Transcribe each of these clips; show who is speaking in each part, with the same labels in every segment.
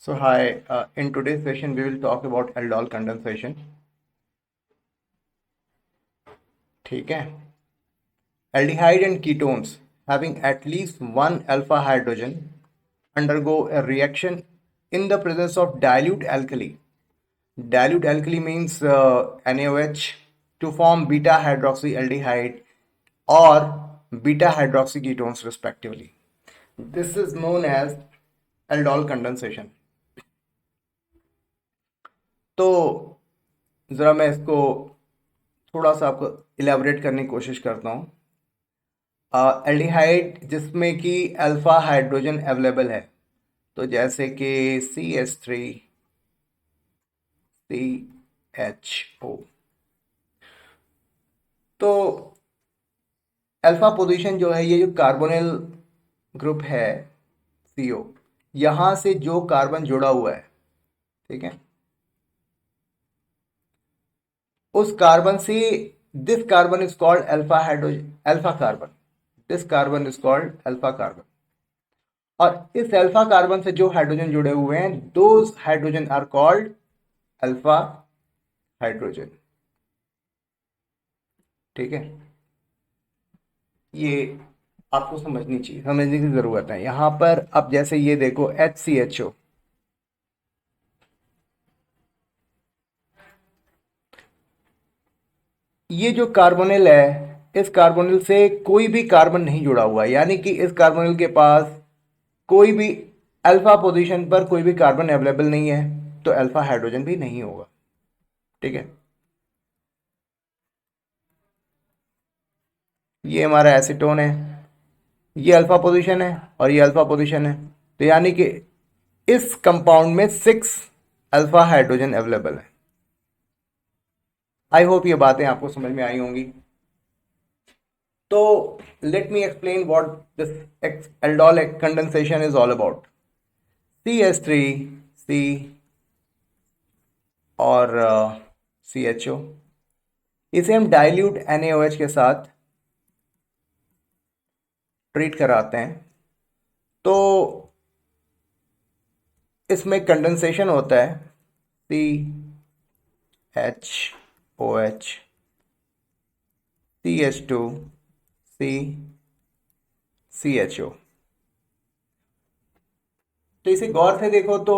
Speaker 1: So hi, in today's session we will talk about aldol condensation. ठीक है. Aldehyde and ketones having at least one alpha hydrogen undergo a reaction in the presence of dilute alkali. Dilute alkali means NaOH to form beta hydroxyaldehyde or beta hydroxyketones respectively. This is known as aldol condensation. तो ज़रा मैं इसको थोड़ा सा आपको elaborate करने की कोशिश करता हूँ. एल्डिहाइड जिसमें कि अल्फा हाइड्रोजन अवेलेबल है, तो जैसे कि CH3CHO. तो अल्फा पोजीशन जो है, ये जो कार्बोनिल ग्रुप है CO, यहाँ से जो कार्बन जुड़ा हुआ है, ठीक है, उस कार्बन से this carbon is called alpha hydrogen, alpha carbon. This carbon is called alpha carbon. और इस अल्फा कार्बन से जो हाइड्रोजन जुड़े हुए हैं, those hydrogen are called alpha hydrogen. ठीक है, ये आपको समझनी चाहिए, समझने की जरूरत है. यहां पर अब जैसे ये देखो HCHO, ये जो कार्बोनिल है, इस कार्बोनिल से कोई भी कार्बन नहीं जुड़ा हुआ है, यानी कि इस कार्बोनिल के पास कोई भी अल्फा पोजीशन पर कोई भी कार्बन अवेलेबल नहीं है, तो अल्फा हाइड्रोजन भी नहीं होगा. ठीक है, ये हमारा एसीटोन है, ये अल्फा पोजीशन है और ये अल्फा पोजीशन है, तो यानी कि इस कंपाउंड में 6 अल्फा हाइड्रोजन अवेलेबल है. आई होप ये बातें आपको समझ में आई होंगी. तो let me explain what this aldol condensation is all about. CH3C और CHO, इसे हम डाइल्यूट NaOH के साथ ट्रीट कराते हैं, तो इसमें कंडेंसेशन होता है. CHOH CH2C CHO. तो इसे गौर से देखो तो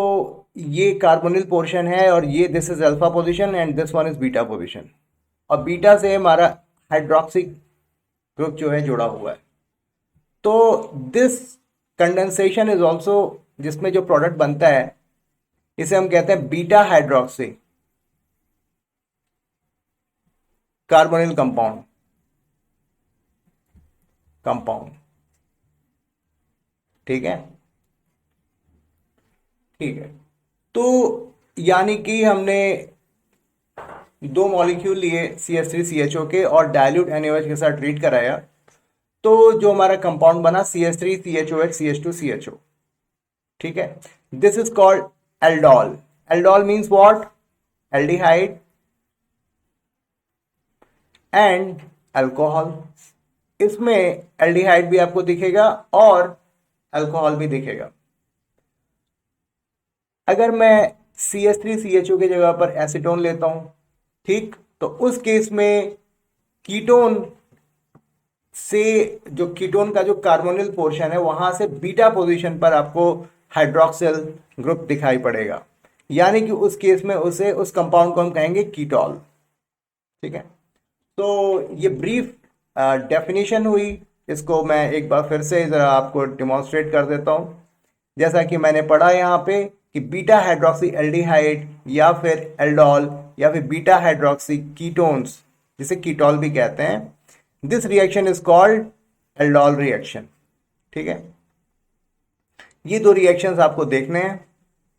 Speaker 1: ये कार्बोनिल पोर्शन है और ये this is alpha position and this one is beta position, और बीटा से हमारा हाइड्रोक्सी ग्रुप जो है जुड़ा हुआ है. तो दिस कंडेंसेशन इज ऑल्सो, जिसमें जो प्रोडक्ट बनता है इसे हम कहते हैं बीटा हाइड्रोक्सी कार्बोनिल कंपाउंड. ठीक है, ठीक है. तो यानी कि हमने दो मॉलिक्यूल लिए CH3CHO के और डाइल्यूट NaOH के साथ ट्रीट कराया, तो जो हमारा कंपाउंड बना CH3CHOH CH2CHO. ठीक है, this is called aldol. Aldol means what? Aldehyde and alcohol. इसमें एल्डिहाइड भी आपको दिखेगा और अल्कोहल भी दिखेगा. अगर मैं CH3CHO की जगह पर एसीटोन लेता हूं, ठीक, तो उस केस में कीटोन से, जो कीटोन का जो कार्बोनिल पोर्शन है, वहां से बीटा पोजीशन पर आपको हाइड्रोक्सिल ग्रुप दिखाई पड़ेगा, यानी कि उस केस में उसे, उस कंपाउंड को हम कहेंगे कीटोल. ठीक है, तो ये ब्रीफ डेफिनेशन हुई. इसको मैं एक बार फिर से जरा आपको डिमॉन्स्ट्रेट कर देता हूं. जैसा कि मैंने पढ़ा यहाँ पे कि बीटा हाइड्रोक्सी एल्डिहाइड या फिर एल्डोल या फिर बीटा हाइड्रोक्सी कीटोन्स, जिसे कीटोल भी कहते हैं, this reaction is called aldol reaction. ठीक है, ये दो रिएक्शंस आपको देखने हैं.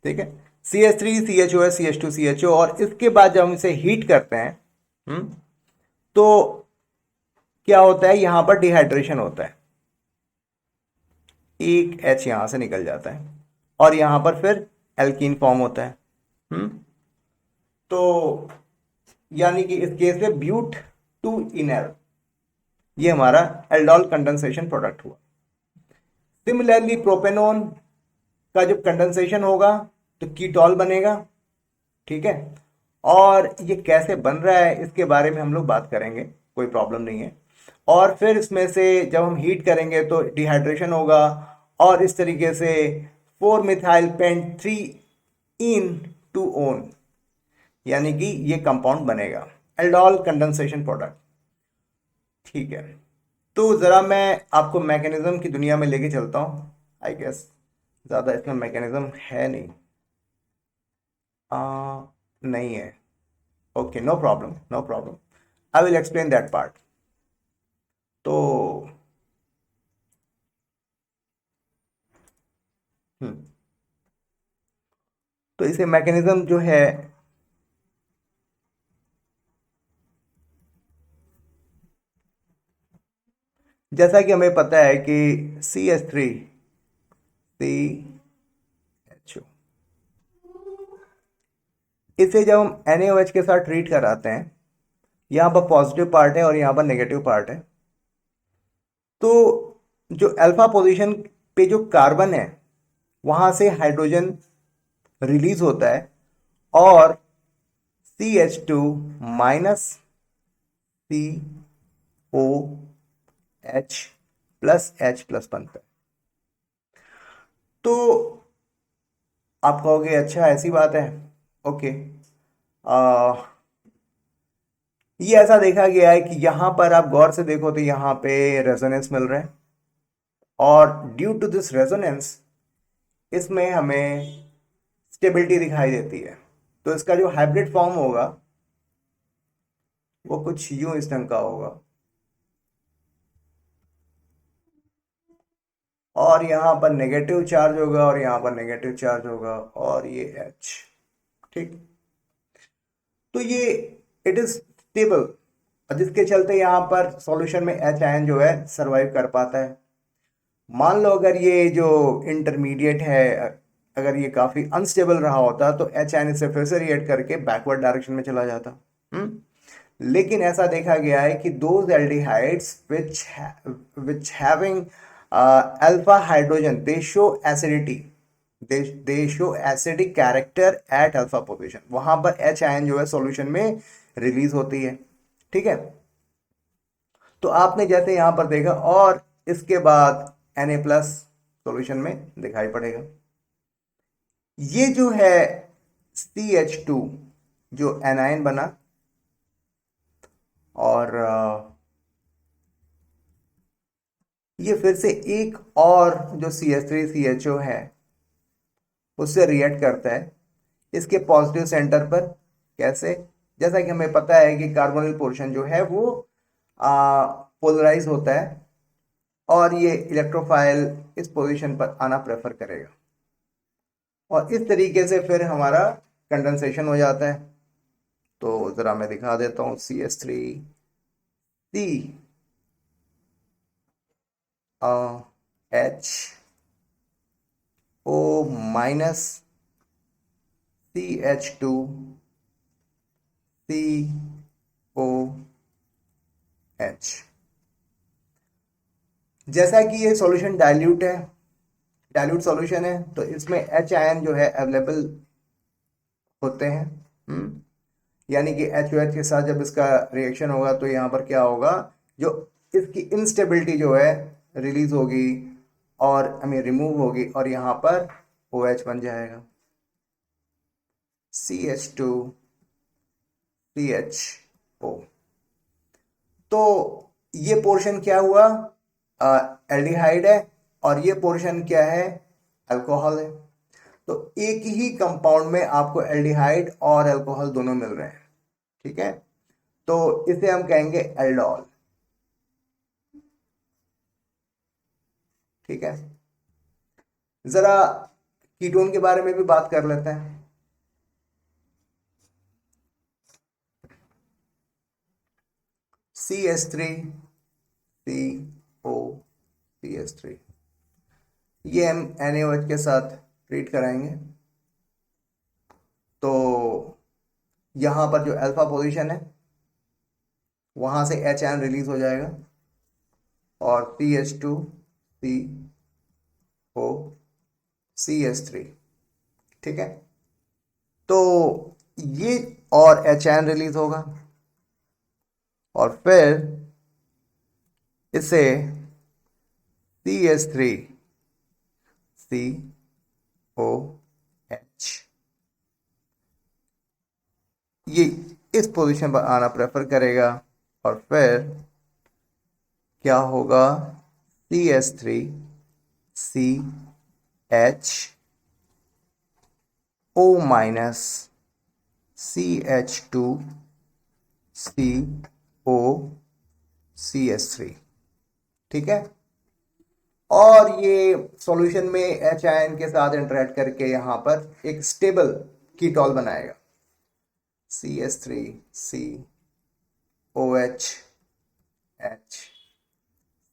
Speaker 1: ठीक है, CH3CHOH CH2CHO, और इसके बाद जब हम इसे हीट करते हैं, तो क्या होता है, यहां पर डिहाइड्रेशन होता है, एक H यहां से निकल जाता है और यहां पर फिर एल्कीन फॉर्म होता है. तो यानी कि इस केस में ब्यूट टू इनर, ये हमारा एल्डोल कंडेंसेशन प्रोडक्ट हुआ. सिमिलरली प्रोपेनोन का जब कंडेंसेशन होगा, तो कीटॉल बनेगा। ठीक है, और ये कैसे बन रहा है इसके बारे में हम लोग बात करेंगे, कोई प्रॉब्लम नहीं है। और फिर इसमें से जब हम हीट करेंगे तो डिहाइड्रेशन होगा, और इस तरीके से 4 मिथाइल पेंट 3 इन 2 ओन, यानी कि ये कंपाउंड बनेगा, एल्डोल कंडेंसेशन प्रोडक्ट। ठीक है, तो ज़रा मैं आपको मैकेनिज्म की दुनिया में लेके चलता हूँ। आई गेस ज़्यादा इसमें मैकेनिज्म है नहीं। आ, नहीं है। Okay, no problem, no problem, I will explain that part. तो हम्म, तो इसे मैकेनिज्म जो है, जैसा कि हमें पता है कि CH3CHO, इसे जब हम NaOH के साथ ट्रीट कराते हैं, यहाँ पर पॉजिटिव पार्ट है और यहाँ पर नेगेटिव पार्ट है। तो जो अल्फा पोजीशन पे जो कार्बन है वहां से हाइड्रोजन रिलीज होता है, और CH2 - COH बनता है। तो आप कहोगे अच्छा ऐसी बात है। ओके, आ, ये ऐसा देखा गया है कि यहां पर आप गौर से देखो तो यहां पे रेजोनेंस मिल रहा है, और ड्यू टू दिस रेजोनेंस इसमें हमें स्टेबिलिटी दिखाई देती है। तो इसका जो हाइब्रिड फॉर्म होगा वो कुछ यूं इस ढंग का होगा, और यहां पर नेगेटिव चार्ज होगा और यहां पर नेगेटिव चार्ज होगा, और ये H। ठीक, तो ये इट इज स्टेबल, और जिसके चलते यहां पर सॉल्यूशन में H आयन जो है सरवाइव कर पाता है। मान लो अगर ये जो इंटरमीडिएट है, अगर ये काफी अनस्टेबल रहा होता तो H आयन इसे फिर से रिएक्ट करके बैकवर्ड डायरेक्शन में चला जाता। लेकिन ऐसा देखा गया है कि those aldehydes which having alpha hydrogen, they show acidity, they show acidic character at alpha position, वहां पर H आयन जो है सॉल्यूशन में रिलीज होती है। ठीक है, तो आपने जैसे यहां पर देखा, और इसके बाद Na+ सॉल्यूशन में दिखाई पड़ेगा। ये जो है CH2 जो एनायन बना, और ये फिर से एक और जो CH3CHO है उससे रिएक्ट करता है इसके पॉजिटिव सेंटर पर। कैसे? जैसा कि हमें पता है कि कार्बोनिल पोर्शन जो है वो पोलराइज होता है, और ये इलेक्ट्रोफाइल इस पोजीशन पर आना प्रेफर करेगा, और इस तरीके से फिर हमारा कंडेंसेशन हो जाता है। तो जरा मैं दिखा देता हूँ, CH3C HO- CH2COH। जैसा कि ये सॉल्यूशन डाइल्यूट है, डाइल्यूट सॉल्यूशन है, तो इसमें H आयन जो है अवेलेबल होते हैं। यानी कि HOH के साथ जब इसका रिएक्शन होगा तो यहाँ पर क्या होगा, जो इसकी इंस्टेबिलिटी जो है रिलीज होगी, और हमें रिमूव होगी, और यहाँ पर OH बन जाएगा, CH2CHO। तो ये पोर्शन क्या हुआ, एल्डिहाइड है, और ये पोर्शन क्या है, अल्कोहल है। तो एक ही कंपाउंड में आपको एल्डिहाइड और अल्कोहल दोनों मिल रहे हैं। ठीक है, तो इसे हम कहेंगे एल्डोल। ठीक है, जरा कीटोन के बारे में भी बात कर लेते हैं। CH3COCH3, ये हम NaOH के साथ ट्रीट कराएंगे। तो यहां पर जो अल्फा पोजीशन है वहां से H आयन रिलीज हो जाएगा, और CH2COCH3। ठीक है, तो ये और HN रिलीज होगा और फिर इसे CH3COH ये इस पोजीशन पर आना प्रेफर करेगा और फिर क्या होगा, CH3CHO माइनस CH2COCH3। ठीक है, और ये सॉल्यूशन में एच आयन के साथ इंटरेक्ट करके यहां पर एक स्टेबल कीटोल बनाएगा, CH3COHH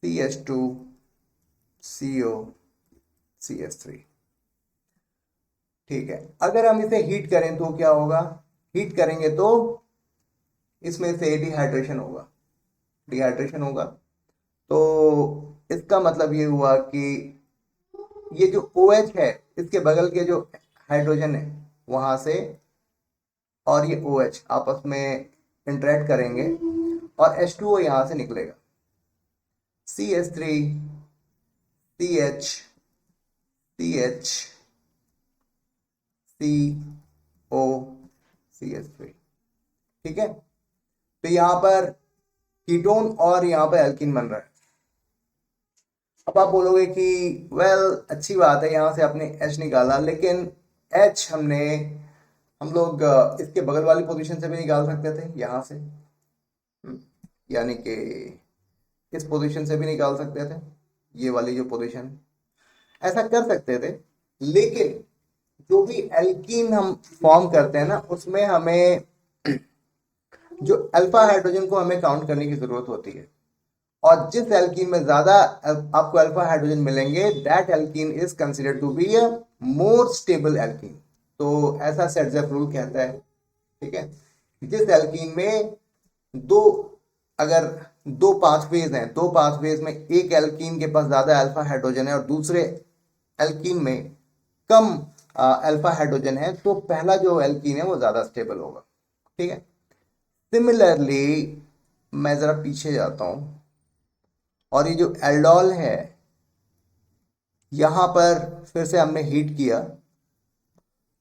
Speaker 1: CH2COCH3। ठीक है, अगर हम इसे हीट करें तो क्या होगा, हीट करेंगे तो इसमें से डिहाइड्रेशन होगा, डिहाइड्रेशन होगा। तो इसका मतलब ये हुआ कि ये जो OH है इसके बगल के जो हाइड्रोजन है वहां से और ये OH आपस में इंटरेक्ट करेंगे और H2O यहां से निकलेगा, CH3CHCHCO3। ठीक है, तो यहां पर कीटोन और यहां पर एल्कीन बन रहा है। अब आप बोलोगे कि वेल अच्छी बात है, यहां से आपने H निकाला, लेकिन H हम लोग इसके बगल वाली पोजीशन से भी निकाल सकते थे, यहां से, यानी कि इस पोजीशन से भी निकाल सकते थे, ये वाली जो पोजीशन, ऐसा कर सकते थे। लेकिन जो भी एल्कीन हम फॉर्म करते हैं ना, उसमें हमें जो अल्फा हाइड्रोजन को हमें काउंट करने की जरूरत होती है, और जिस एल्कीन में ज्यादा आपको अल्फा हाइड्रोजन मिलेंगे that alkene is considered to be a more stable alkene. तो ऐसा सेट्जेफ रूल कहता है। ठीक है, जिस एल्कीन में दो अगर दो पाथवेज हैं, दो पाथवेज में एक एल्कीन के पास ज्यादा अल्फा हाइड्रोजन है और दूसरे एल्कीन में कम अल्फा हाइड्रोजन है, तो पहला जो एल्कीन है वो ज्यादा स्टेबल होगा। ठीक है, सिमिलरली मैं जरा पीछे जाता हूं और ये जो एल्डोल है यहां पर फिर से हमने हीट किया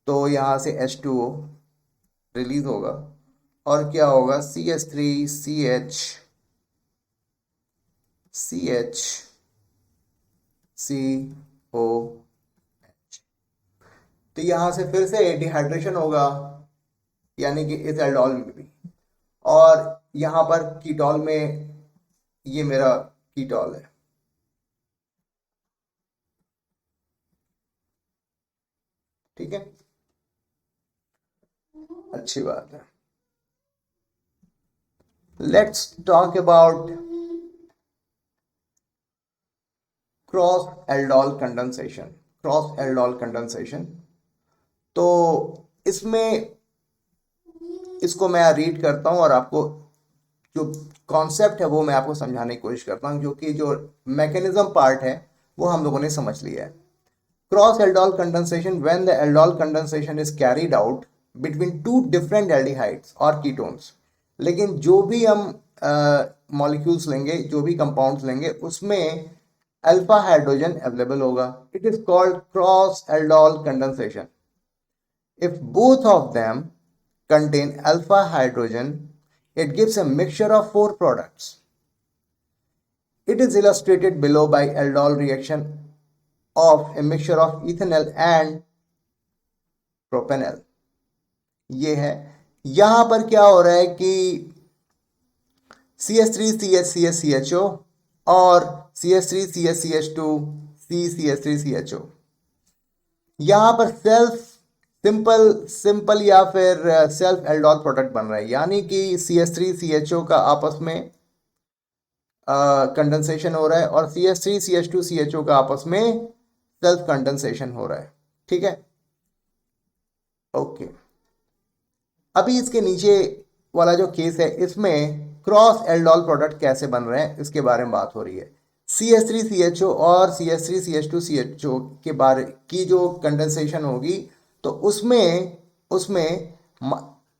Speaker 1: तो यहां से H2O रिलीज होगा और क्या होगा, CH3CHCOH। तो यहां से फिर से डिहाइड्रेशन होगा, यानी कि इस एल्डोल में भी, और यहां पर कीटोल में ये मेरा कीटोल है। ठीक है, अच्छी बात है। Let's talk about cross aldol condensation. Cross aldol condensation, तो इसमें इसको मैं रीड करता हूं और आपको जो कॉन्सेप्ट है वो मैं आपको समझाने की कोशिश करता हूं, क्योंकि जो मैकेनिज्म पार्ट है वो हम लोगों ने समझ लिया है। Cross aldol condensation, when the aldol condensation is carried out between two different aldehydes और कीटोन्स। लेकिन जो भी हम मॉलिक्यूल्स लेंगे, जो भी कंपाउंड्स लेंगे, उसमें अल्फा हाइड्रोजन अवेलेबल होगा। It is called cross aldol condensation. If both of them contain alpha hydrogen, it gives a mixture of four products. It is illustrated below by aldol reaction of a mixture of ethanol and propanol. ये है, यहां पर क्या हो रहा है कि CH3CHCHCHO और CH3CHCH2 CCH3CHO, यहां पर सेल्फ सिंपल या फिर सेल्फ एल्डोल प्रोडक्ट बन रहा है, यानी कि CH3CHO का आपस में कंडेंसेशन हो रहा है और CH3CH2CHO का आपस में सेल्फ कंडेंसेशन हो रहा है। ठीक है, ओके। अभी इसके नीचे वाला जो केस है, इसमें क्रॉस एल्डोल प्रोडक्ट कैसे बन रहे हैं इसके बारे में बात हो रही है। CH3CHO और CH3CH2CHO के बारे की जो कंडेंसेशन होगी, तो उसमें उसमें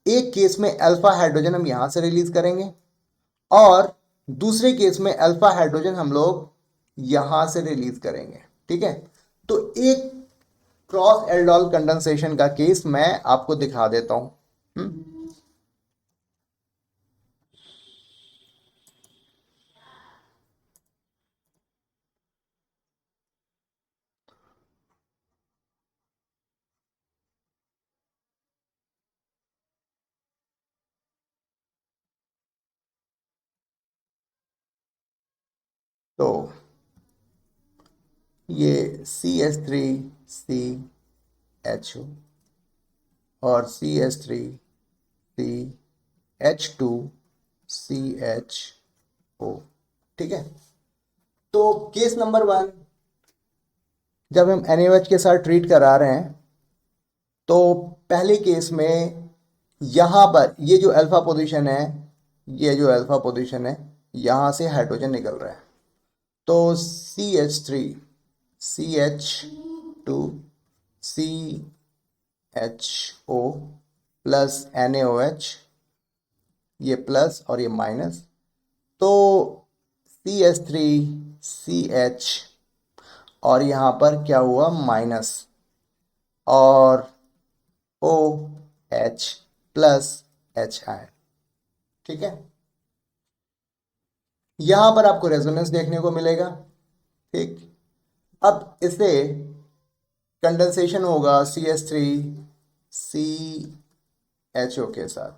Speaker 1: एक केस में अल्फा हाइड्रोजन हम यहां से रिलीज करेंगे और दूसरे केस में अल्फा हाइड्रोजन हम लोग यहां से रिलीज करेंगे। ठीक है, तो एक क्रॉस एल्डोल कंडेंसेशन का केस मैं आपको दिखा देता हूं। तो ये CH3CHO और CH3CH2CHO। ठीक है, तो केस नंबर 1 जब हम NaOH के साथ ट्रीट करा रहे हैं तो पहले केस में यहां पर ये जो अल्फा पोजीशन है, ये जो अल्फा पोजीशन है, यहां से हाइड्रोजन निकल रहा है। तो CH3CH2CHO प्लस NaOH, ये प्लस और ये माइनस, तो CH3CH और यहां पर क्या हुआ माइनस और OH प्लस HI। ठीक है, यहां पर आपको रेजोनेंस देखने को मिलेगा। ठीक, अब इसे कंडेंसेशन होगा CH3CHO के साथ,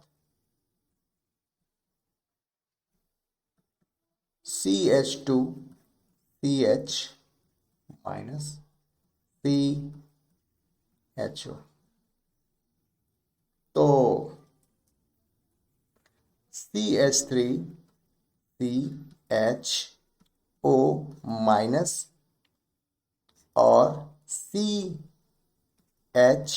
Speaker 1: CH2CH माइनस CHO। तो CH3CHO माइनस और CH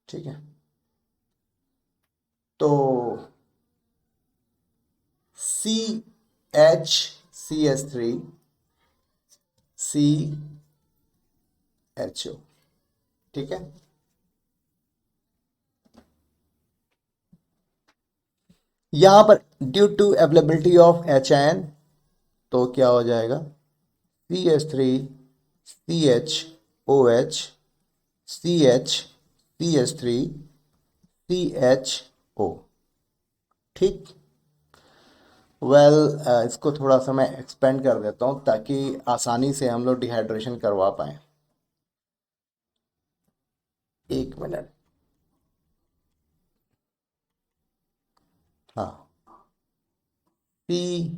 Speaker 1: ठीक है, तो CHCH3CHO। ठीक है, यहां पर due to availability of HN तो क्या हो जाएगा CH3CHOH CH CH3CHO। ठीक, वेल इसको थोड़ा सा मैं एक्सपेंड कर देता हूं ताकि आसानी से हम लोग डिहाइड्रेशन करवा पाए। एक मिनट, हाँ, COH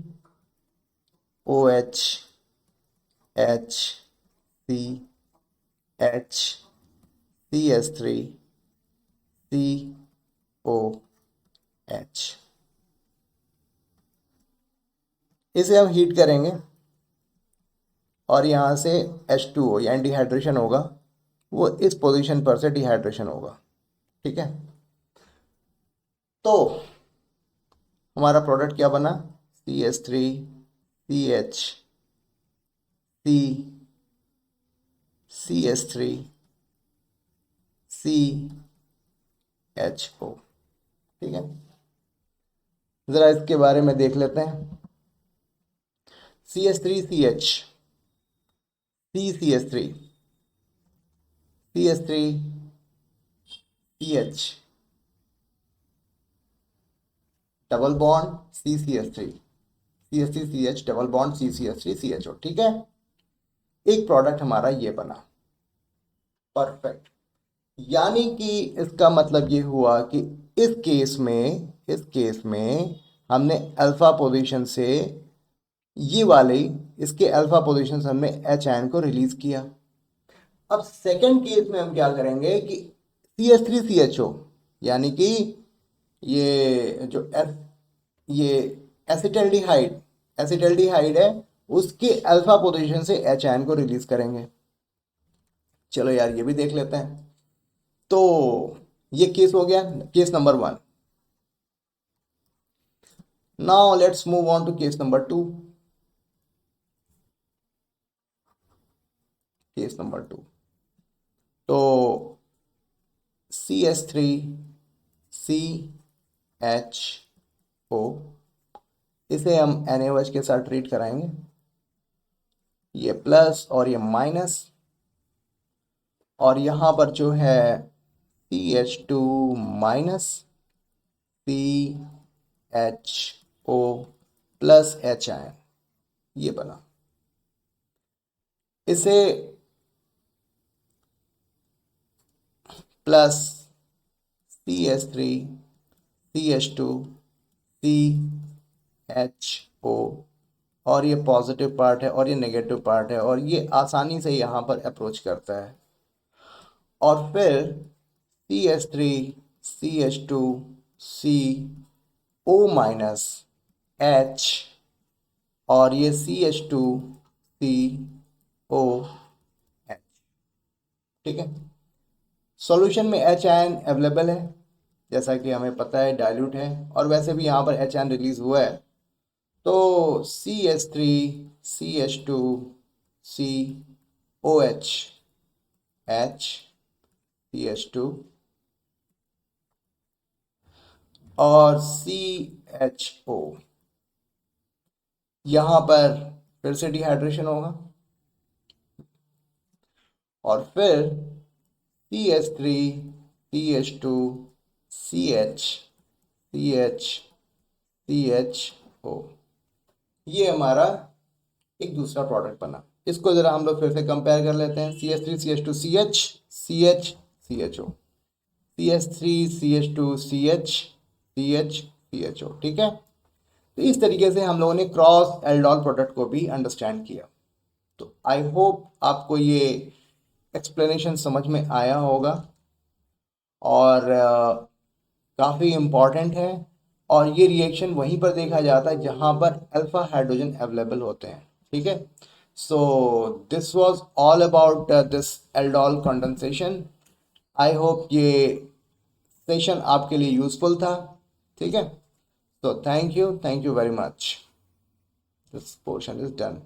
Speaker 1: HCH3COH, इसे हम हीट करेंगे और यहां से H2O यानी डिहाइड्रेशन होगा, वो इस पोजीशन पर से डिहाइड्रेशन होगा। ठीक है, तो हमारा प्रोडक्ट क्या बना, CH3CH3CH3CHO। ठीक है, जरा इसके बारे में देख लेते हैं। CH3CH CCH3 CH3CH double bond CCH3 CH3CH double bond CCH3CHO। ठीक है, एक प्रोडक्ट हमारा ये बना। परफेक्ट, यानी कि इसका मतलब ये हुआ कि इस केस में हमने अल्फा पोजीशन से ये वाले इसके अल्फा पोजीशन से हमने एच आयन को रिलीज किया। अब सेकंड केस में हम क्या करेंगे कि CH3CHO यानी कि ये जो ये एसिटल्डिहाइड एसिटल्डिहाइड है, उसके अल्फा पोजीशन से एच आयन को रिलीज करेंगे। चलो यार ये भी देख लेते हैं। तो ये केस हो गया, case number 1। Now let's move on to case number 2. Case number 2, तो CH3CHO, इसे हम NaOH के साथ ट्रीट कराएंगे, ये प्लस और ये माइनस, और यहाँ पर जो है CH2 minus CHO plus H ion, ये बना। इसे प्लस CH3CH2CHO, और ये पॉजिटिव पार्ट है और ये नेगेटिव पार्ट है, और ये आसानी से यहाँ पर अप्रोच करता है। और फिर CH3CH2CO माइनस H, और ये CH2COH, ठीक है। सॉल्यूशन में H आयन अवेलेबल है, जैसा कि हमें पता है, डाइल्यूट है, और वैसे भी यहाँ पर H आयन रिलीज हुआ है। तो CH3CH2COH H CH2 और CHO, यहाँ पर फिर से डिहाइड्रेशन होगा, और फिर CH3CH2CH CHCHO, ये हमारा एक दूसरा प्रोडक्ट बना। इसको जरा हम लोग फिर से कंपेयर कर लेते हैं। CH3CH2CH CHCHO, CH3CH2CH CHCHO, ठीक है। तो इस तरीके से हम लोगों ने क्रॉस एल्डोल प्रोडक्ट को भी अंडरस्टैंड किया। तो आई होप आपको ये एक्सप्लेनेशन समझ में आया होगा, और काफ़ी इम्पॉर्टेंट है, और ये रिएक्शन वहीं पर देखा जाता है जहाँ पर अल्फा हाइड्रोजन अवेलेबल होते हैं, ठीक है। So this was all about this aldol condensation. I hope ये सेशन आपके लिए यूजफुल था, ठीक है। So thank you very much. This portion is done.